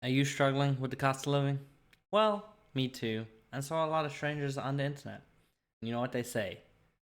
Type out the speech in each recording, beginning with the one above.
Are you struggling with the cost of living? Well, me too. And so are a lot of strangers on the internet. You know what they say,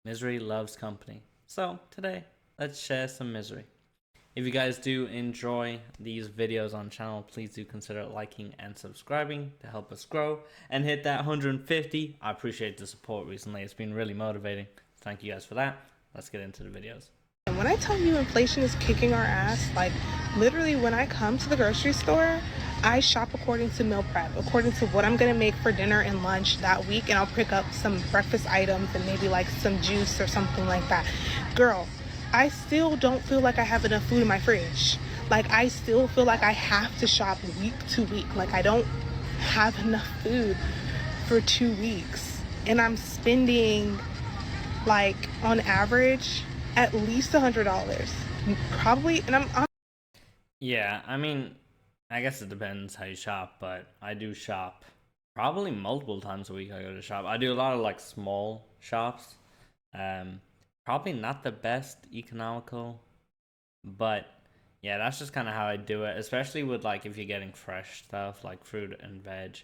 misery loves company. So today, let's share some misery. If you guys do enjoy these videos on the channel, please do consider liking and subscribing to help us grow and hit that 150. I appreciate the support recently. It's been really motivating. Thank you guys for that. Let's get into the videos. And when I tell you inflation is kicking our ass, like literally when I come to the grocery store, I shop according to meal prep, according to what I'm gonna make for dinner and lunch that week, and I'll pick up some breakfast items and maybe like some juice or something like that. Girl, I still don't feel like I have enough food in my fridge. Like I still feel like I have to shop week to week. Like I don't have enough food for 2 weeks. And I'm spending like on average at least $100 probably. And I'm Yeah, I mean, I guess it depends how you shop, but I do shop probably multiple times a week. I go to shop. I do a lot of like small shops. Um, Probably not the best economical, but yeah, that's just kind of how I do it. Especially with like if you're getting fresh stuff like fruit and veg.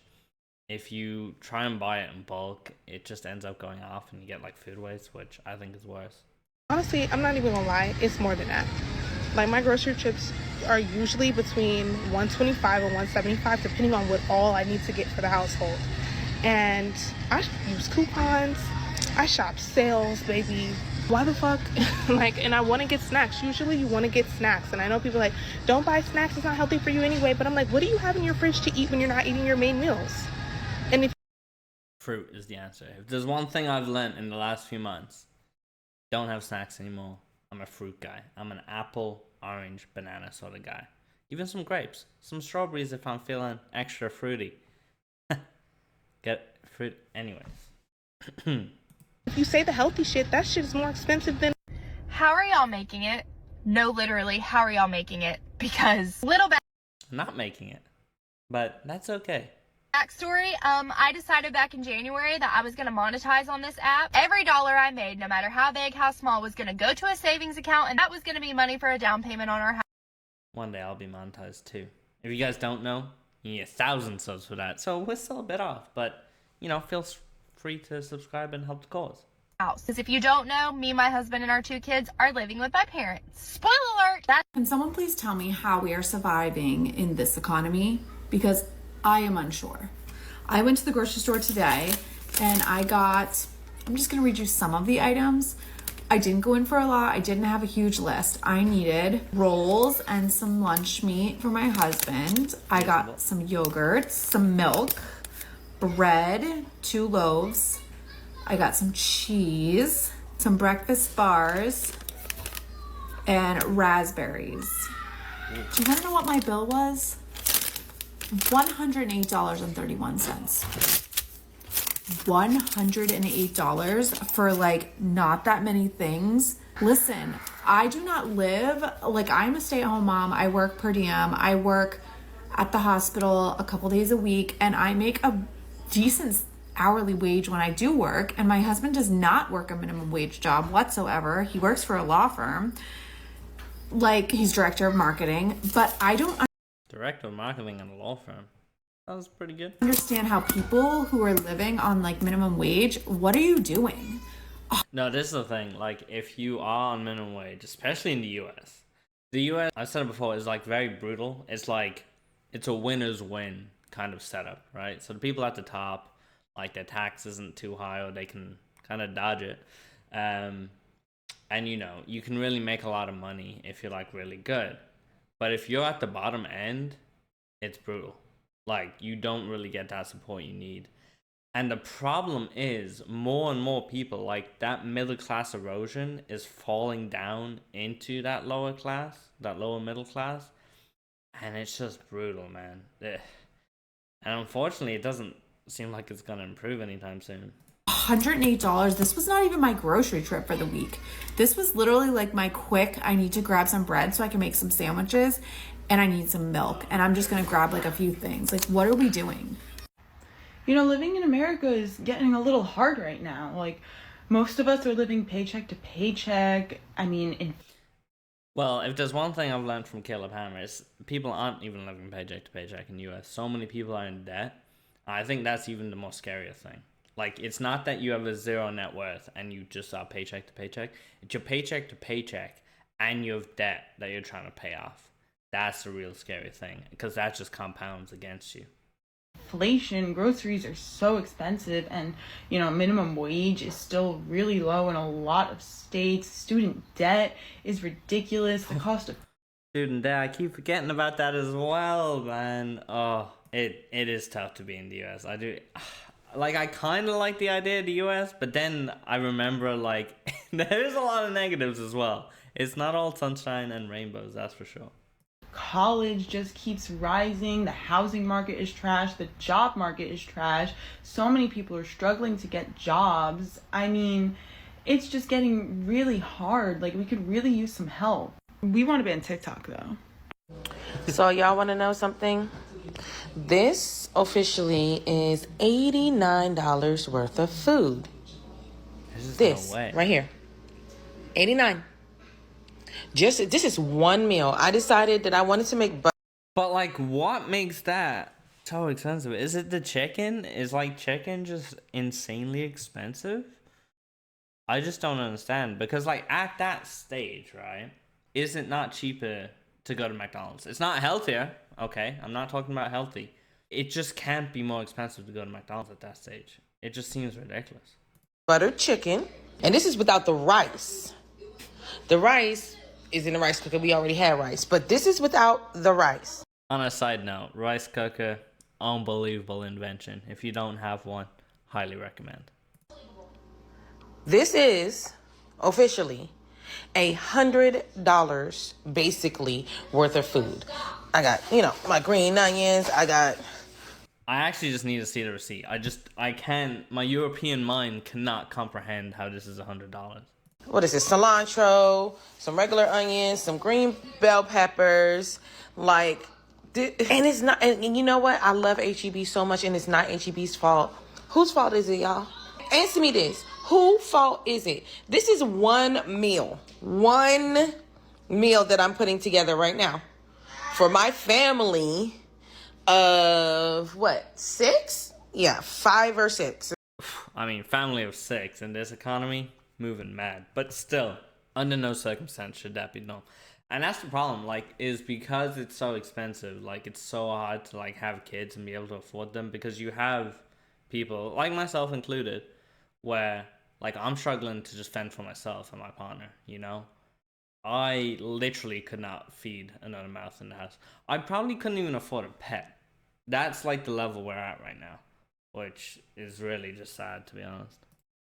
If you try and buy it in bulk, it just ends up going off and you get like food waste, which I think is worse. honestly, I'm not even gonna lie, it's more than that. Like my grocery trips are usually between 125 and 175 depending on what all I need to get for the household. And I use coupons, I shop sales, baby. Why the fuck? Like, and I want to get snacks. Usually you want to get snacks, and I know people are like, don't buy snacks, it's not healthy for you anyway. But I'm like, what do you have in your fridge to eat when you're not eating your main meals? And if Fruit is the answer. If there's one thing I've learned in the last few months, don't have snacks anymore. I'm a fruit guy. I'm an apple, orange, banana sort of guy. Even some grapes, some strawberries if I'm feeling extra fruity. Get fruit anyways. if you say the healthy shit, that shit is more expensive than How are y'all making it? No, literally, how are y'all making it? Because little Not making it, but that's okay. backstory, I decided back in January that I was going to monetize on this app. Every dollar I made, no matter how big, how small, was going to go to a savings account, and that was going to be money for a down payment on our house. One day I'll be monetized too. If you guys don't know, you need 1,000 subs for that. So we're still a bit off, but you know, feel free to subscribe and help the cause. Because if you don't know, me, my husband, and our 2 kids are living with my parents. Spoiler alert! That's Can someone please tell me how we are surviving in this economy? Because I am unsure. I went to the grocery store today and I'm just gonna read you some of the items. I didn't go in for a lot. I didn't have a huge list. I needed rolls and some lunch meat for my husband. I got some yogurt, some milk, bread, 2 loaves. I got some cheese, some breakfast bars, and raspberries. Do you want to know what my bill was? $108.31. $108 for like not that many things. Listen, I do not live, like I'm a stay-at-home mom. I work per diem. I work at the hospital a couple days a week, and I make a decent hourly wage when I do work, and my husband does not work a minimum wage job whatsoever. He works for a law firm. Like, he's director of marketing, but I don't Director of marketing at a law firm. That was pretty good. understand how people who are living on like minimum wage, what are you doing? No, this is the thing. Like, if you are on minimum wage, especially in the US, I said it before, is like very brutal. It's like, it's a winner's win kind of setup, right? So the people at the top, like their tax isn't too high or they can kind of dodge it. And you know, you can really make a lot of money if you're like really good. But if you're at the bottom end, it's brutal. Like, you don't really get that support you need. And the problem is more and more people, like that middle class erosion is falling down into that lower class, that lower middle class. And it's just brutal, man. Ugh. And unfortunately, it doesn't seem like it's going to improve anytime soon. $108. This was not even my grocery trip for the week. This was literally like my quick, I need to grab some bread so I can make some sandwiches, and I need some milk, and I'm just gonna grab like a few things. Like, what are we doing? You know, living in America is getting a little hard right now. Like, most of us are living paycheck to paycheck. I mean, Well, if there's one thing I've learned from Caleb Hammer, is people aren't even living paycheck to paycheck in the US. So many people are in debt. I think that's even the more scarier thing. Like, it's not that you have a zero net worth and you just are paycheck to paycheck. It's your paycheck to paycheck and you have debt that you're trying to pay off. That's the real scary thing, because that just compounds against you. Inflation, groceries are so expensive, and minimum wage is still really low in a lot of states. Student debt is ridiculous. The cost of Student debt, I keep forgetting about that as well, man. Oh, it is tough to be in the US. I do, like, I kind of like the idea of the US, but then I remember, like, there's a lot of negatives as well. It's not all sunshine and rainbows, that's for sure. college just keeps rising. The housing market is trash. The job market is trash. So many people are struggling to get jobs. I mean, it's just getting really hard. Like, we could really use some help. We want to ban TikTok, though. So y'all want to know something? This officially is $89 worth of food. There's no way. Right here. 89. This is one meal. I decided that I wanted to make But, like, what makes that so expensive? Is it the chicken? Is, like, chicken just insanely expensive? I just don't understand. Because, like, at that stage, right, is it not cheaper to go to McDonald's? It's not healthier, okay? I'm not talking about healthy. It just can't be more expensive to go to McDonald's at that stage. It just seems ridiculous. buttered chicken. And this is without the rice. The rice is in the rice cooker. We already had rice. But this is without the rice. On a side note, rice cooker, unbelievable invention. If you don't have one, highly recommend. This is officially $100 basically worth of food. I got, my green onions. I actually just need to see the receipt. I can't, my European mind cannot comprehend how this is $100. What is this? Cilantro, some regular onions, some green bell peppers, and it's not, and you know what? I love HEB so much, and it's not HEB's fault. Whose fault is it, y'all? Answer me this. Whose fault is it? This is one meal that I'm putting together right now for my family of what, 6? Yeah, 5 or 6. I mean, family of 6 in this economy, moving mad. But still, under no circumstance should that be done. And that's the problem, is because it's so expensive, it's so hard to, have kids and be able to afford them, because you have people, like myself included, where, I'm struggling to just fend for myself and my partner, I literally could not feed another mouth in the house. I probably couldn't even afford a pet. That's, the level we're at right now, which is really just sad, to be honest.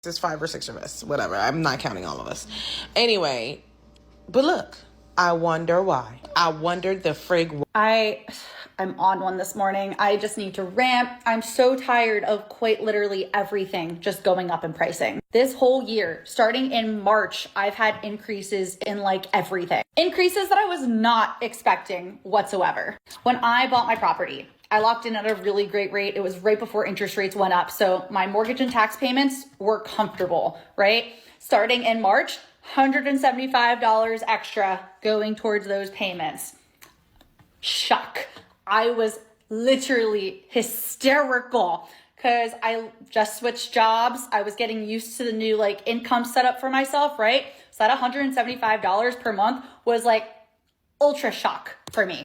There's 5 or 6 of us, whatever. I'm not counting all of us. Anyway, but look, I wonder why. I wondered the frig. I'm on one this morning. I just need to rant. I'm so tired of quite literally everything just going up in pricing. This whole year, starting in March, I've had increases in everything. Increases that I was not expecting whatsoever. When I bought my property, I locked in at a really great rate. It was right before interest rates went up. So my mortgage and tax payments were comfortable, right? Starting in March, $175 extra going towards those payments. Shock. I was literally hysterical because I just switched jobs. I was getting used to the new income setup for myself, right? So that $175 per month was ultra shock for me.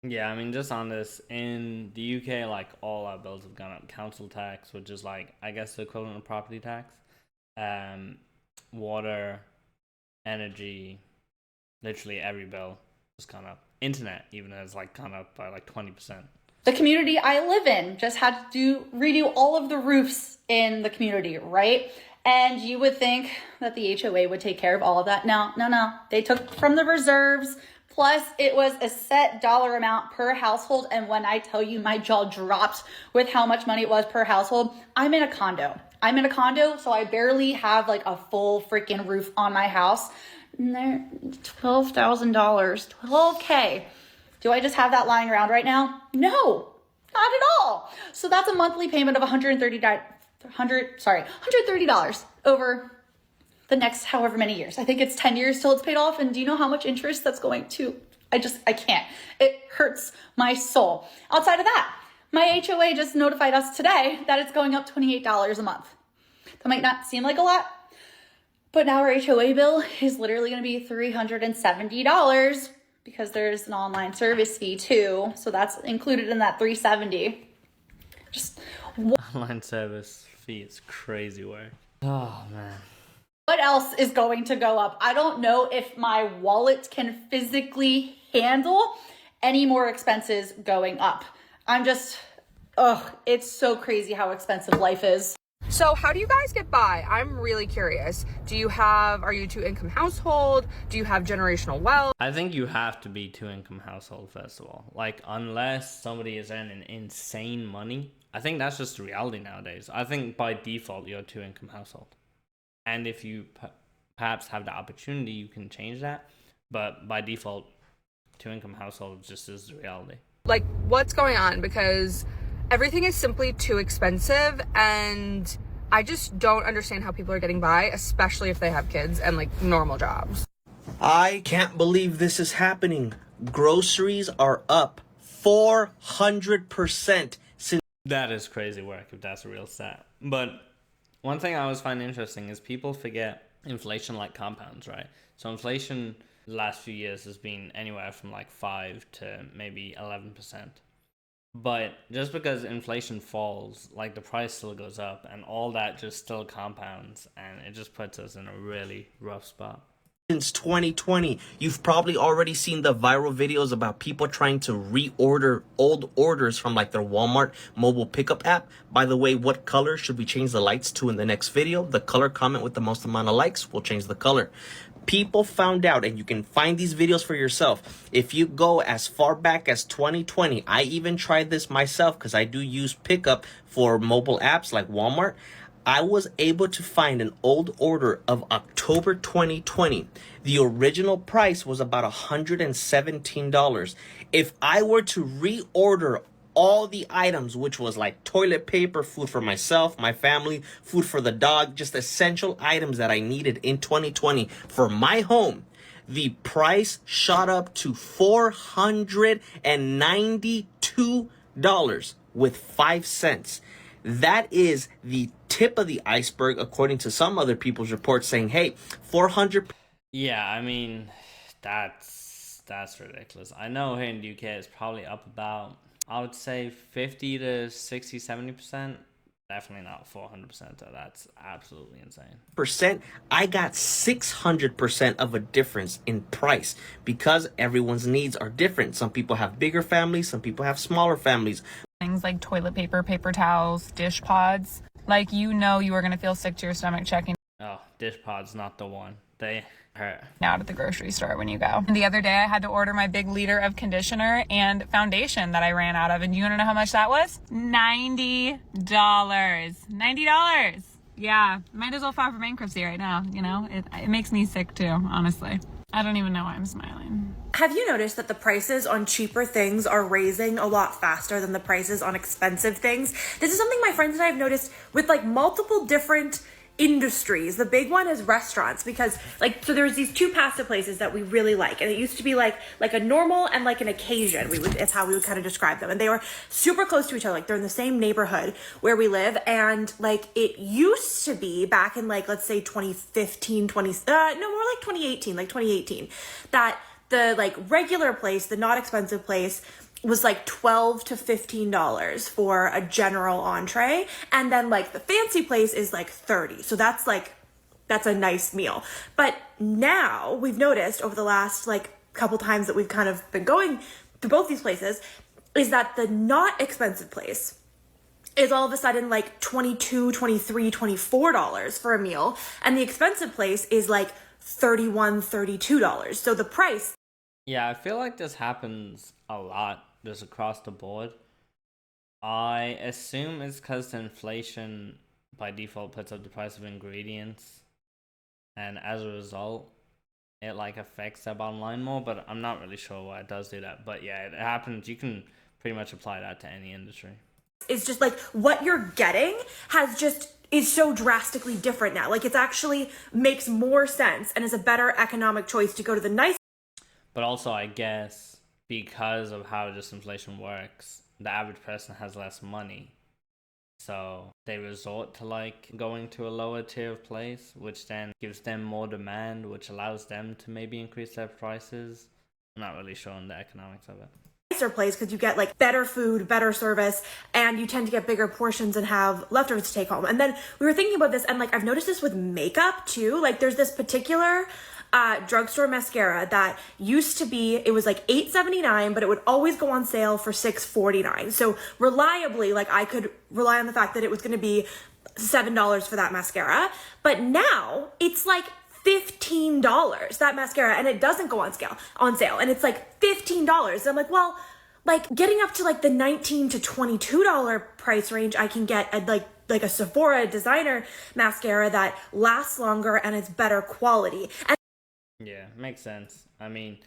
Yeah, I mean, just on this, in the UK, all our bills have gone up. Council tax, which is I guess the equivalent of property tax, water, energy, literally every bill has gone up. Internet even has gone up by 20%. The community I live in just had to redo all of the roofs in the community, right? And you would think that the HOA would take care of all of that. No. They took from the reserves. Plus, it was a set dollar amount per household. And when I tell you my jaw dropped with how much money it was per household, I'm in a condo, so I barely have a full freaking roof on my house. And they're $12,000, $12K. Do I just have that lying around right now? No, not at all. So that's a monthly payment of $130 over the next however many years. I think it's 10 years till it's paid off. And do you know how much interest that's going to? I can't. It hurts my soul. Outside of that, my HOA just notified us today that it's going up $28 a month. That might not seem like a lot, but now our HOA bill is literally going to be $370 because there's an online service fee too. So that's included in that $370. Just Online service fee is crazy work. Oh man. what else is going to go up? I don't know if my wallet can physically handle any more expenses going up. It's so crazy how expensive life is. So how do you guys get by? I'm really curious. Are you two-income household? Do you have generational wealth? I think you have to be two-income household, first of all. Like, unless somebody is earning insane money, I think that's just the reality nowadays. I think by default, you're a two-income household. And if you perhaps have the opportunity, you can change that. But by default, two-income household just is the reality. Like, what's going on? Because everything is simply too expensive, and I just don't understand how people are getting by, especially if they have kids and like normal jobs. I can't believe this is happening. Groceries are up 400% since. That is crazy work if that's a real stat. But one thing I always find interesting is people forget inflation like compounds, right? So inflation the last few years has been anywhere from like 5 to maybe 11%. But just because inflation falls, like the price still goes up, and all that just still compounds, and it just puts us in a really rough spot. Since 2020, you've probably already seen the viral videos about people trying to reorder old orders from like their Walmart mobile pickup app. By the way, what color should we change the lights to in the next video? The color comment with the most amount of likes will change the color. People found out, and you can find these videos for yourself. If you go as far back as 2020, I even tried this myself because I do use pickup for mobile apps like Walmart. I was able to find an old order of October 2020. The original price was about $117. If I were to reorder all the items, which was like toilet paper, food for myself, my family, food for the dog, just essential items that I needed in 2020 for my home, the price shot up to $492 with 5 cents. That is the tip of the iceberg, according to some other people's reports saying, hey, 400. Yeah, I mean, that's ridiculous. I know here in the UK it's probably up about, I would say 50 to 60, 70%. Definitely not 400%. Though. That's absolutely insane. I got 600% of a difference in price because everyone's needs are different. Some people have bigger families, some people have smaller families. Things like toilet paper, paper towels, dish pods. Like, you know you are going to feel sick to your stomach checking Oh, dish pod's not the one. They hurt. out at the grocery store when you go. And the other day I had to order my big liter of conditioner and foundation that I ran out of. And you want to know how much that was? $90. $90. Yeah, might as well file for bankruptcy right now, you know? It makes me sick too, honestly. I don't even know why I'm smiling. Have you noticed that the prices on cheaper things are raising a lot faster than the prices on expensive things? This is something my friends and I have noticed with like multiple different industries. The big one is restaurants, because like, so there's these two pasta places that we really like, and it used to be like a normal and like an occasion. It's how we would kind of describe them, and they were super close to each other. Like, they're in the same neighborhood where we live, and like it used to be back in like, let's say 2015, more like 2018, that the like regular place, the not expensive place, was like $12 to $15 for a general entree, and then like the fancy place is like $30. So that's a nice meal. But now we've noticed over the last like couple times that we've kind of been going to both these places is that the not expensive place is all of a sudden like $22, $23, $24 for a meal, and the expensive place is like $31, $32. So the price. Yeah, I feel like this happens a lot just across the board. I assume it's because the inflation by default puts up the price of ingredients, and as a result it like affects their bottom line more, but I'm not really sure why it does do that. But yeah, it happens. You can pretty much apply that to any industry. It's just like what you're getting has just is so drastically different now. Like, it's actually makes more sense and is a better economic choice to go to the nice. But also, I guess because of how just inflation works, the average person has less money. So they resort to like going to a lower tier of place, which then gives them more demand, which allows them to maybe increase their prices. I'm not really sure on the economics of it. Nicer place because you get like better food, better service, and you tend to get bigger portions and have leftovers to take home. And then we were thinking about this, and like I've noticed this with makeup too. Like there's this particular drugstore mascara that used to be, it was like $8.79, but it would always go on sale for $6.49. So reliably, like I could rely on the fact that it was going to be $7 for that mascara. But now it's like $15, that mascara, and it doesn't go on sale, and it's like $15. And I'm like, well, like getting up to like the $19 to $22 price range, I can get at like a Sephora designer mascara that lasts longer and it's better quality. And yeah, makes sense. I mean,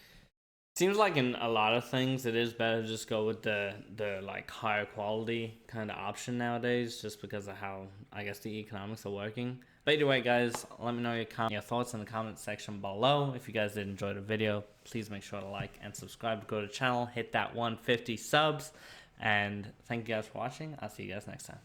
seems like in a lot of things it is better to just go with the like higher quality kind of option nowadays, just because of how I guess the economics are working. But either way, guys, let me know your thoughts in the comment section below. If you guys did enjoy the video, please make sure to like and subscribe to go to the channel, hit that 150 subs, and thank you guys for watching. I'll see you guys next time.